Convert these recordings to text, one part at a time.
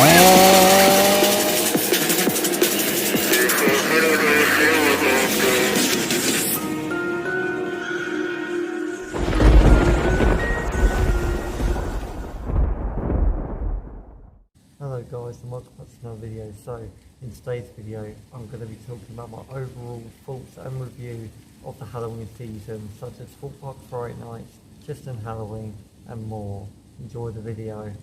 Hello guys, and welcome back to another video. So in today's video I'm going to be talking about my overall thoughts and review of the Halloween season, such as Thorpe Park Fright Nights, Chessington Halloween and more. Enjoy the video.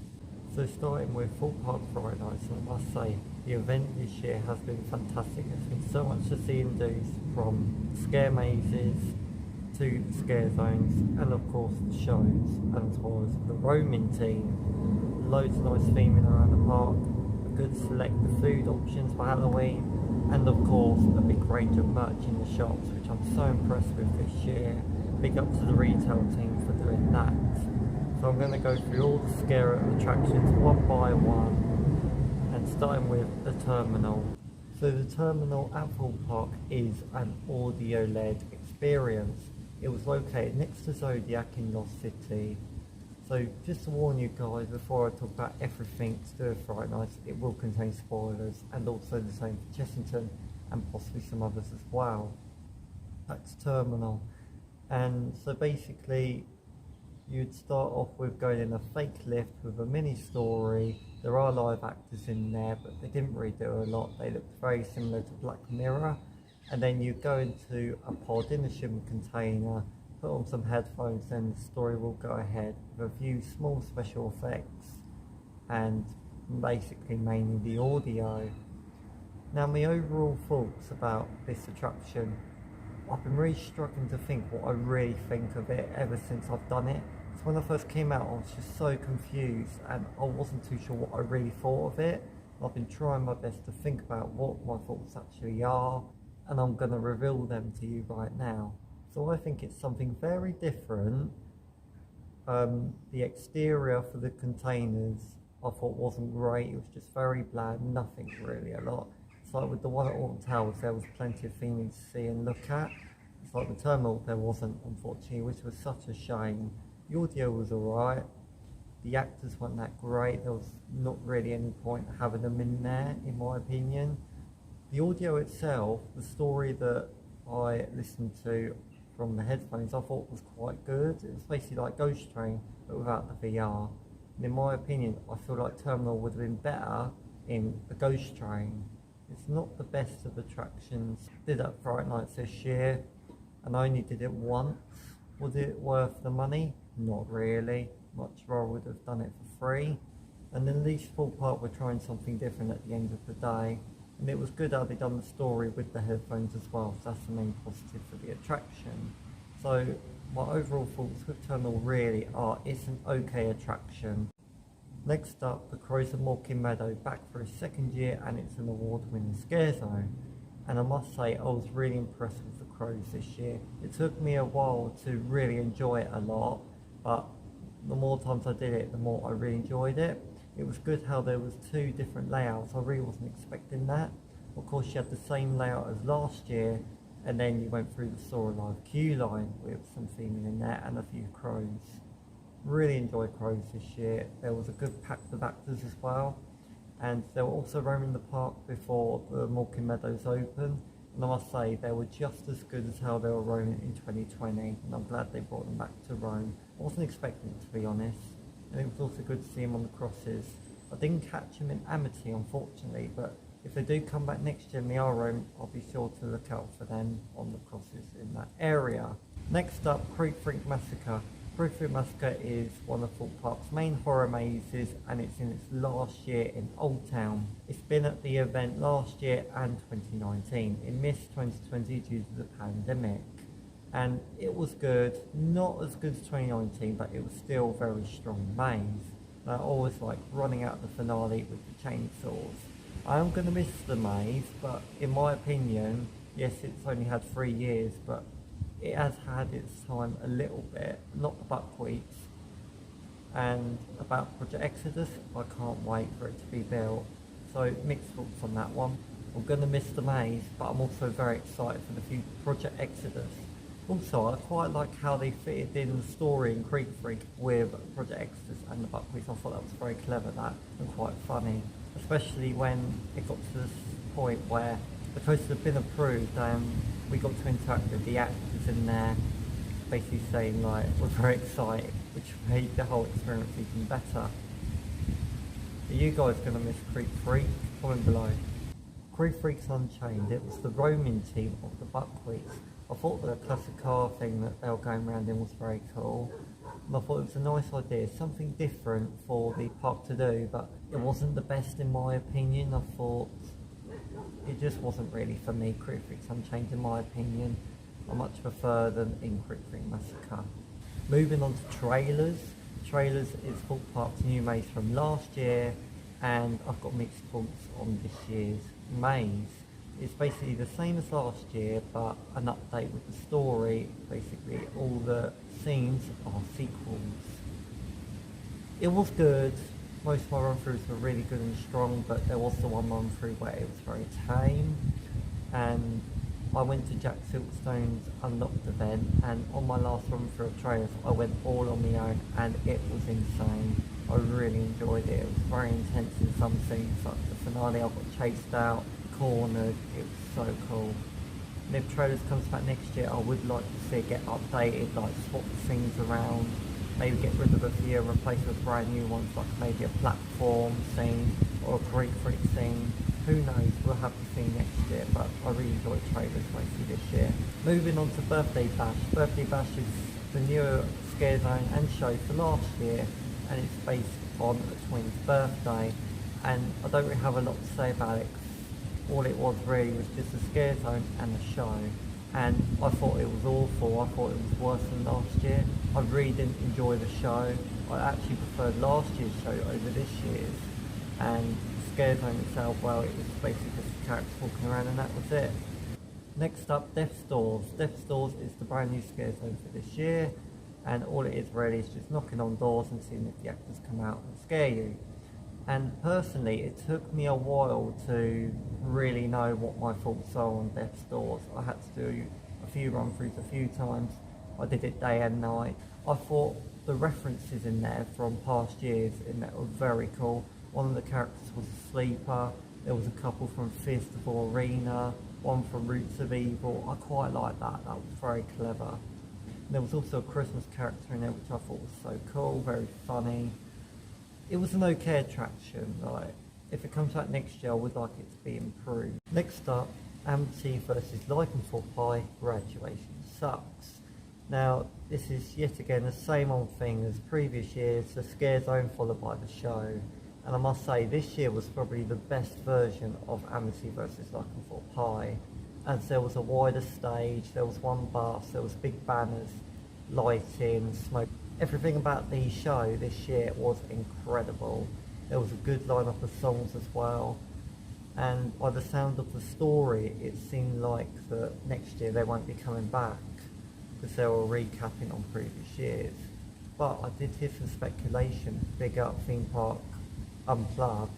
So starting with Thorpe Park Fright Nights, I must say the event this year has been fantastic. There's been so much to see and do, from scare mazes to scare zones, and of course the shows, and as well as the roaming team. Loads of nice theming around the park, a good select of food options for Halloween, and of course a big range of merch in the shops, which I'm so impressed with this year. Big up to the retail team for doing that. So I'm going to go through all the scare attractions one by one, and starting with the terminal. So the terminal at Thorpe Park is an audio-led experience. It was located next to Zodiac in Lost City. So just to warn you guys, before I talk about everything to do with Fright Nights, it will contain spoilers, and also the same for Chessington and possibly some others as well. That's terminal. And so basically you'd start off with going in a fake lift with a mini story. There are live actors in there, but they didn't really do a lot. They looked very similar to Black Mirror. And then you go into a pod in a shipping container, put on some headphones, and the story will go ahead with a few small special effects and basically mainly the audio. Now my overall thoughts about this attraction, I've been really struggling to think what I really think of it ever since I've done it. So when I first came out I was just so confused and I wasn't too sure what I really thought of it. I've been trying my best to think about what my thoughts actually are, and I'm going to reveal them to you right now. So I think it's something very different. The exterior for the containers I thought wasn't great. It was just very bland, nothing really a lot. It's like with the one at Alton Towers, there was plenty of theming to see and look at. It's like the terminal there wasn't, unfortunately, which was such a shame. The audio was alright. The actors weren't that great. There was not really any point having them in there, in my opinion. The audio itself, the story that I listened to from the headphones, I thought was quite good. It was basically like Ghost Train, but without the VR. And in my opinion, I feel like Terminal would have been better in a Ghost Train. It's not the best of attractions. I did that Fright Nights this year, and I only did it once. Was it worth the money? Not really. Much rather would have done it for free. And at least Thorpe Park were trying something different at the end of the day. And it was good how they done the story with the headphones as well, so that's the main positive for the attraction. So my overall thoughts with Terminal really are, it's an okay attraction. Next up, the Crows of Morecambe Meadow, back for its second year, and it's an award-winning scare zone. And I must say, I was really impressed with the Crows this year. It took me a while to really enjoy it a lot, but the more times I did it, the more I really enjoyed it. It was good how there was two different layouts. I really wasn't expecting that. Of course, you had the same layout as last year, and then you went through the Saw Alive queue line with some theming in there and a few crows. Really enjoyed Crows this year. There was a good pack of actors as well, and they were also roaming the park before the Morecambe Meadows opened, and I must say they were just as good as how they were roaming in 2020, and I'm glad they brought them back to roam. I wasn't expecting it, to be honest, and it was also good to see them on the crosses. I didn't catch them in Amity, unfortunately, but if they do come back next year in the R-Roam, I'll be sure to look out for them on the crosses in that area. Next up, Creek Freak Massacre. Creek Freak Massacre is one of Thorpe Park's main horror mazes, and it's in its last year in Old Town. It's been at the event last year and 2019. It missed 2020 due to the pandemic. And it was good, not as good as 2019, but it was still a very strong maze. I always like running out the finale with the chainsaws. I am going to miss the maze, but in my opinion, yes, it's only had 3 years, but it has had its time a little bit, not the buckwheats. And about Project Exodus, I can't wait for it to be built. So mixed thoughts on that one. I'm going to miss the maze, but I'm also very excited for the future Project Exodus. Also, I quite like how they fitted in the story in Creek Freak with Project Exodus and the buckwheats. I thought that was very clever, that, and quite funny. especially when it got to this point where the coasters have been approved and we got to interact with the actors in there, basically saying like we're very excited, which made the whole experience even better. Are you guys going to miss Creek Freak? Comment below. Creek Freaks Unchained, it was the roaming team of the Buckwheats. I thought the classic car thing that they were going around in was very cool. And I thought it was a nice idea, something different for the park to do, but it wasn't the best in my opinion. I thought it just wasn't really for me, Creek Freaks Unchained in my opinion. I much prefer them in Creek Freak Massacre. Moving on to trailers. Trailers is Thorpe Park's new maze from last year, and I've got mixed thoughts on this year's maze. It's basically the same as last year, but an update with the story. Basically, all the scenes are sequels. It was good. Most of my run-throughs were really good and strong, but there was the one run-through where it was very tame. And I went to Jack Silkstone's Unlocked event, and on my last run-through of trailers, I went all on my own, and it was insane. I really enjoyed it. It was very intense in some scenes, like the finale. I got chased out, cornered. It was so cool. And if trailers comes back next year, I would like to see it get updated, like swap scenes around, maybe get rid of a few and replace with brand new ones, like maybe a platform scene or a Creek Freak scene. Who knows, we'll have to see next year, but I really enjoyed trailers mostly this year. Moving on to Birthday Bash. Birthday Bash is the newer scare zone and show for last year, and it's based on a twin's birthday, and I don't really have a lot to say about it. All it was really was just a scare zone and a show, and I thought it was awful. I thought it was worse than last year. I really didn't enjoy the show. I actually preferred last year's show over this year's, and the scare zone itself, well, it was basically just the characters walking around and that was it. Next up, Death's Doors. Death's Doors is the brand new scare zone for this year, and all it is really is just knocking on doors and seeing if the actors come out and scare you. And personally, it took me a while to really know what my thoughts are on Death's Doors. I had to do a few run-throughs a few times. I did it day and night. I thought the references in there from past years in there were very cool. One of the characters was a sleeper. There was a couple from Fist of Arena, one from Roots of Evil. I quite liked that. That was very clever. There was also a Christmas character in there which I thought was so cool, very funny. It was an okay attraction. Like, if it comes out next year, I would like it to be improved. Next up, Amity versus Lycanthrope High, Graduation Sucks. Now, this is yet again the same old thing as previous years, the scare zone followed by the show. And I must say, this year was probably the best version of Amity versus Lycanthrope High. As there was a wider stage, there was one bus, there was big banners, lighting, smoke. Everything about the show this year was incredible. There was a good lineup of songs as well, and by the sound of the story it seemed like that next year they won't be coming back because they were recapping on previous years. But I did hear some speculation, big up Theme Park Unplugged,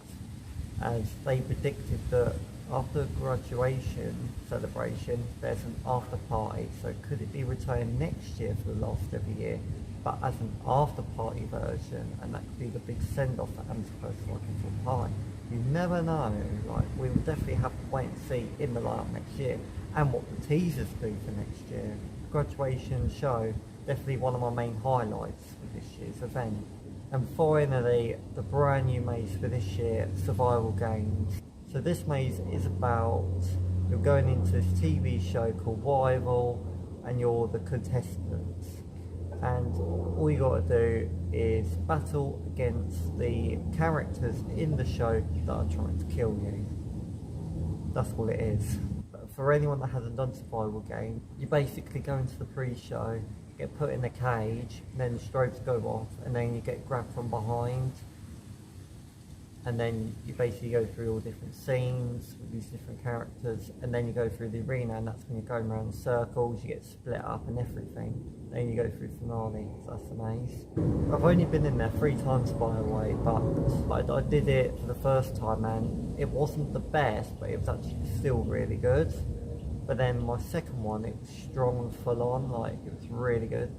as they predicted that after graduation celebration there's an after party, so could it be returned next year for the last of the year, but as an after party version, and that could be the big send off for Amity versus Lycanthrope High. You never know, like, we will definitely have to wait and see in the lineup next year, and what the teasers do for next year. Graduation show, definitely one of my main highlights for this year's event. And finally, the brand new maze for this year, Survival Games. So this maze is about, you're going into this TV show called Rival, and you're the contestants. And all you got to do is battle against the characters in the show that are trying to kill you. That's all it is. But for anyone that hasn't done Survival Game, you basically go into the pre-show, get put in a cage, and then the strobes go off, and then you get grabbed from behind. And then you basically go through all different scenes with these different characters, and then you go through the arena, and that's when you're going around in circles, you get split up and everything. Then you go through finale, so that's the maze. I've only been in there 3 times by the way, but I did it for the first time and it wasn't the best, but it was actually still really good. But then my second one, it was strong and full on, like it was really good.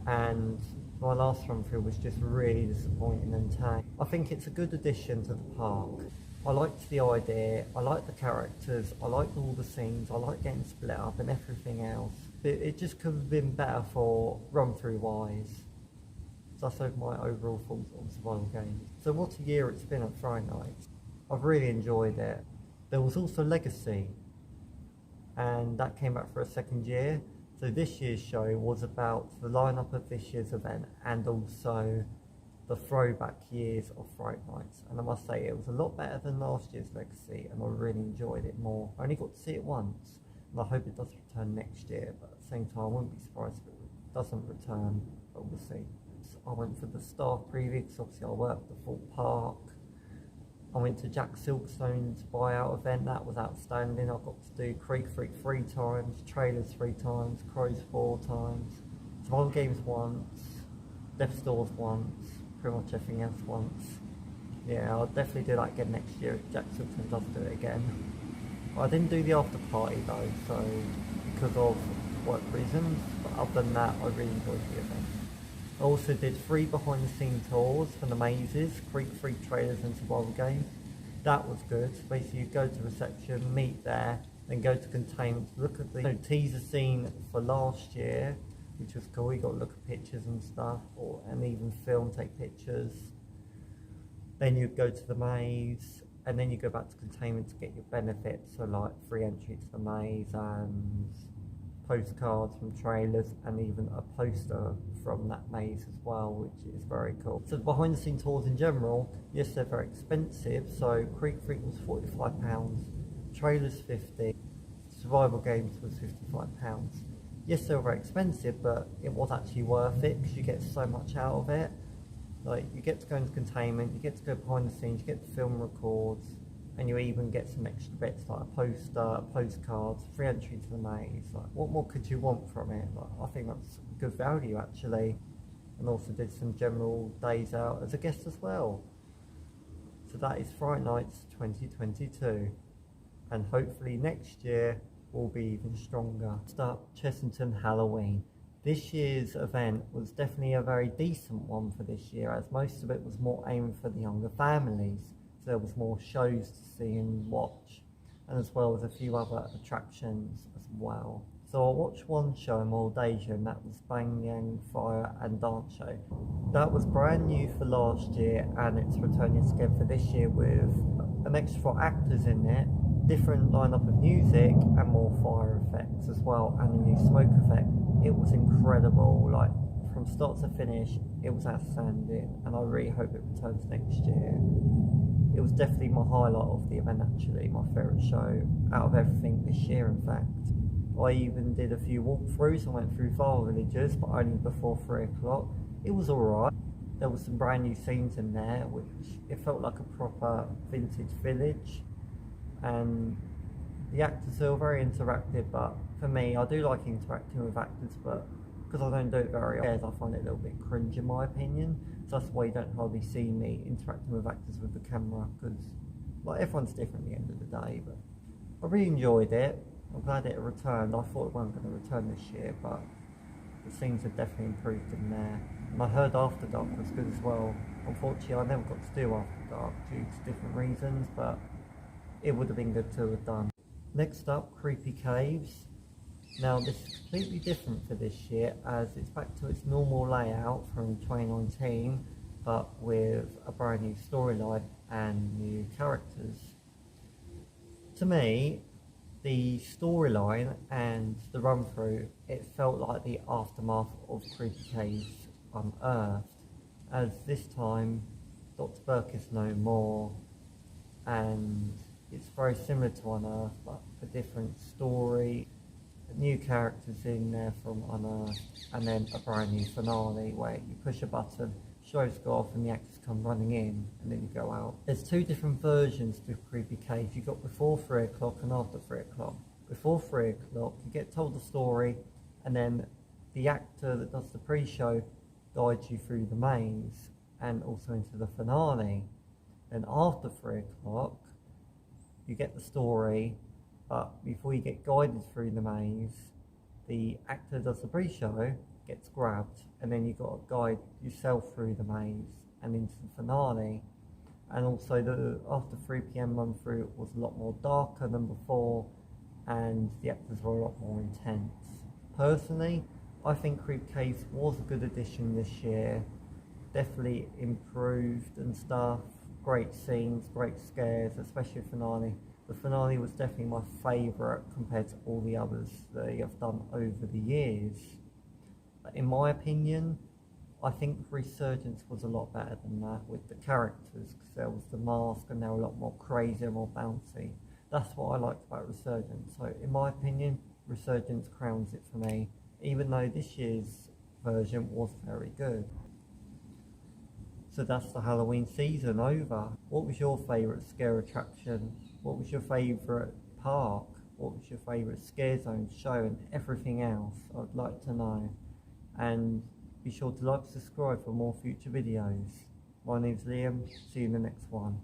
And my last run through was just really disappointing and tame. I think it's a good addition to the park. I liked the idea, I liked the characters, I liked all the scenes, I liked getting split up and everything else. But it just could have been better for run-through wise. So that's my overall thoughts on survival games. So what a year it's been at Fright Night. I've really enjoyed it. There was also Legacy, and that came out for a second year. So this year's show was about the lineup of this year's event and also the throwback years of Fright Nights, and I must say it was a lot better than last year's Legacy, and I really enjoyed it more. I only got to see it once, and I hope it does return next year, but at the same time I wouldn't be surprised if it doesn't return, but we'll see. So I went for the staff preview because obviously I work at the Thorpe Park. I went to Jack Silkstone's buyout event, that was outstanding. I got to do Creek Freak 3 times, Trailers 3 times, Crows 4 times, Survival Games once, Death Stores once, pretty much everything else once. Yeah, I'll definitely do that again next year if Jack Chessington does do it again. I didn't do the after party though, so because of work reasons, but other than that I really enjoyed the event. I also did 3 behind the scenes tours for the mazes, Creek Freak Trailers and Survival Games. That was good. Basically you go to reception, meet there, then go to containment, look at the teaser scene for last year, which was cool. You got to look at pictures and stuff, and even film, take pictures. Then you go to the maze, and then you go back to containment to get your benefits, so like free entry to the maze and postcards from trailers, and even a poster from that maze as well, which is very cool. So behind the scenes tours in general, yes, they're very expensive. So Creek Freak was £45, trailers 50, Survival Games was £55. Yes, they were very expensive, but it was actually worth it because you get so much out of it. Like, you get to go into containment, you get to go behind the scenes, you get to film records, and you even get some extra bits like a poster, postcards, free entry to the maze. Like, what more could you want from it? Like, I think that's good value actually. And also did some general days out as a guest as well. So that is Fright Nights 2022, and hopefully next year will be even stronger. Start Chessington Halloween. This year's event was definitely a very decent one for this year, as most of it was more aimed for the younger families. So there was more shows to see and watch, and as well as a few other attractions as well. So I watched one show in Moldasia, and that was Bang Yang Fire and Dance Show. That was brand new for last year, and it's returning again for this year with an extra actors in it, different lineup of music, and more fire effects as well, and a new smoke effect. It was incredible, like from start to finish, it was outstanding, and I really hope it returns next year. It was definitely my highlight of the event actually, my favourite show out of everything this year in fact. I even did a few walkthroughs. I went through Fire Villages, but only before 3 o'clock. It was alright. There was some brand new scenes in there, which it felt like a proper vintage village. And the actors are very interactive, but for me, I do like interacting with actors, but because I don't do it very often, I find it a little bit cringe in my opinion. So that's why you don't hardly see me interacting with actors with the camera, because like everyone's different at the end of the day. But I really enjoyed it. I'm glad it returned. I thought it wasn't going to return this year, but the scenes have definitely improved in there. And I heard After Dark was good as well. Unfortunately, I never got to do After Dark due to different reasons, but it would have been good to have done. Next up, Creepy Caves. Now this is completely different for this year, as it's back to its normal layout from 2019, but with a brand new storyline and new characters. To me, the storyline and the run through, it felt like the aftermath of Creepy Caves Unearthed, as this time Dr. Burke is no more, and it's very similar to Unearthed, but a different story, new characters in there from Unearthed, and then a brand new finale where you push a button, shows go off and the actors come running in, and then you go out. There's 2 different versions to Creepy Caves. You've got before 3 o'clock and after 3 o'clock. Before 3 o'clock you get told the story, and then the actor that does the pre-show guides you through the maze and also into the finale. Then after 3 o'clock you get the story, but before you get guided through the maze, the actor does the pre-show, gets grabbed, and then you've got to guide yourself through the maze and into the finale. and also after 3 p.m. run through was a lot more darker than before, and the actors were a lot more intense. Personally, I think Creep Caves was a good addition this year. Definitely improved and stuff. Great scenes, great scares, especially the finale. The finale was definitely my favourite compared to all the others they have done over the years. But in my opinion, I think Resurgence was a lot better than that with the characters, because there was the mask and they were a lot more crazy and more bouncy. That's what I liked about Resurgence. So in my opinion, Resurgence crowns it for me, even though this year's version was very good. So that's the Halloween season over. What was your favourite scare attraction? What was your favourite park? What was your favourite scare zone, show, and everything else? I'd like to know. And be sure to like and subscribe for more future videos. My name's Liam. See you in the next one.